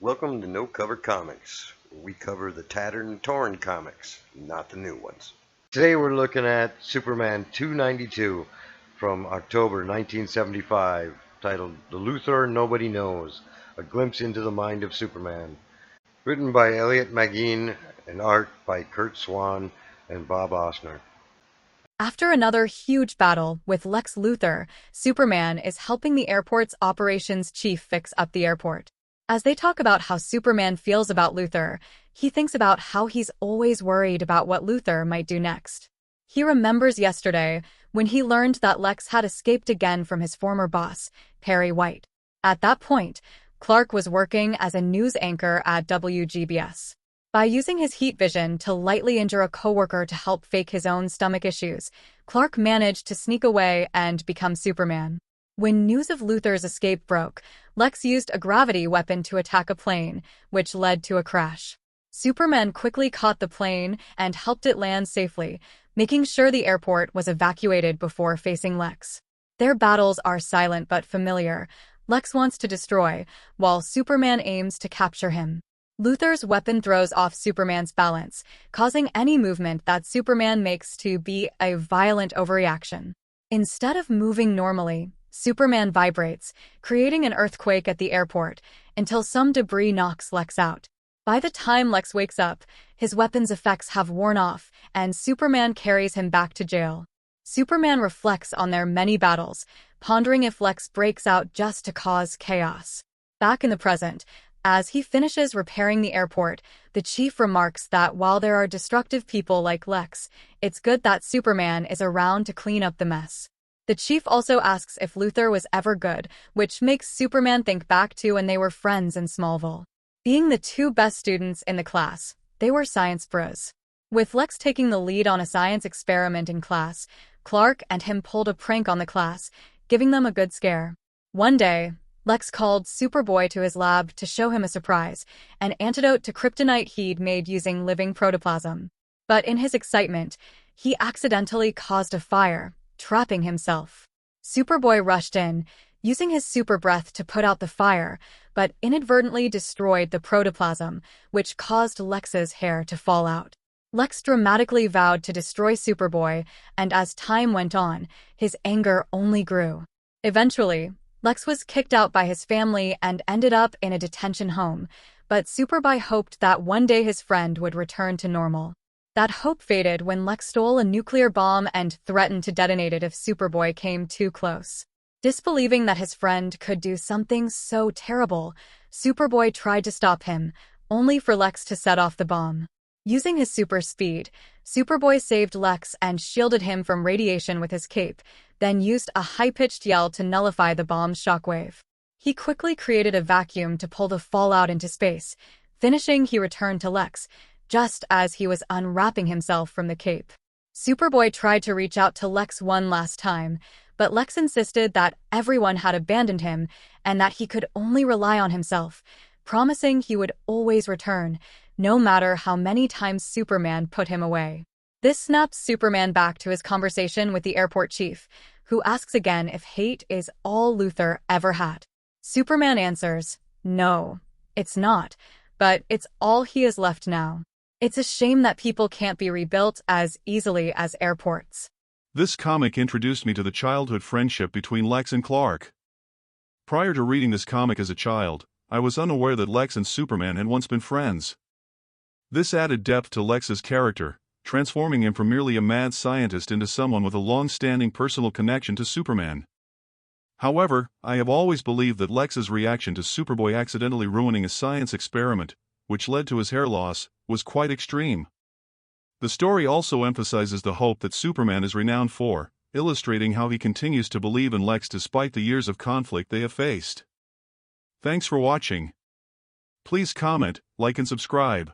Welcome to No Cover Comics, where we cover the tattered and torn comics, not the new ones. Today we're looking at Superman 292 from October 1975, titled The Luthor Nobody Knows, A Glimpse into the Mind of Superman. Written by Elliot, Maggin, and art by Curt, Swan, and Bob Oksner. After another huge battle with Lex Luthor, Superman is helping the airport's operations chief fix up the airport. As they talk about how Superman feels about Luthor, he thinks about how he's always worried about what Luthor might do next. He remembers yesterday when he learned that Lex had escaped again from his former boss, Perry White. At that point, Clark was working as a news anchor at WGBS. By using his heat vision to lightly injure a coworker to help fake his own stomach issues, Clark managed to sneak away and become Superman. When news of Luthor's escape broke, Lex used a gravity weapon to attack a plane, which led to a crash. Superman quickly caught the plane and helped it land safely, making sure the airport was evacuated before facing Lex. Their battles are silent but familiar. Lex wants to destroy, while Superman aims to capture him. Luthor's weapon throws off Superman's balance, causing any movement that Superman makes to be a violent overreaction. Instead of moving normally, Superman vibrates, creating an earthquake at the airport, until some debris knocks Lex out. By the time Lex wakes up, his weapon's effects have worn off, and Superman carries him back to jail. Superman reflects on their many battles, pondering if Lex breaks out just to cause chaos. Back in the present, as he finishes repairing the airport, the chief remarks that while there are destructive people like Lex, it's good that Superman is around to clean up the mess. The chief also asks if Luthor was ever good, which makes Superman think back to when they were friends in Smallville. Being the two best students in the class, they were science bros. With Lex taking the lead on a science experiment in class, Clark and him pulled a prank on the class, giving them a good scare. One day, Lex called Superboy to his lab to show him a surprise, an antidote to kryptonite he'd made using living protoplasm. But in his excitement, he accidentally caused a fire, trapping himself. Superboy rushed in, using his super breath to put out the fire, but inadvertently destroyed the protoplasm, which caused Lex's hair to fall out. Lex dramatically vowed to destroy Superboy, and as time went on, his anger only grew. Eventually, Lex was kicked out by his family and ended up in a detention home, but Superboy hoped that one day his friend would return to normal. That hope faded when Lex stole a nuclear bomb and threatened to detonate it if Superboy came too close. Disbelieving that his friend could do something so terrible, Superboy tried to stop him, only for Lex to set off the bomb. Using his super speed, Superboy saved Lex and shielded him from radiation with his cape, then used a high-pitched yell to nullify the bomb's shockwave. He quickly created a vacuum to pull the fallout into space. Finishing, he returned to Lex, just as he was unwrapping himself from the cape. Superboy tried to reach out to Lex one last time, but Lex insisted that everyone had abandoned him and that he could only rely on himself, promising he would always return, no matter how many times Superman put him away. This snaps Superman back to his conversation with the airport chief, who asks again if hate is all Luthor ever had. Superman answers, "No, it's not, but it's all he has left now. It's a shame that people can't be rebuilt as easily as airports." This comic introduced me to the childhood friendship between Lex and Clark. Prior to reading this comic as a child, I was unaware that Lex and Superman had once been friends. This added depth to Lex's character, transforming him from merely a mad scientist into someone with a long-standing personal connection to Superman. However, I have always believed that Lex's reaction to Superboy accidentally ruining a science experiment, which led to his hair loss, was quite extreme. The story also emphasizes the hope that Superman is renowned for, illustrating how he continues to believe in Lex despite the years of conflict they have faced. Thanks for watching. Please comment, like and subscribe.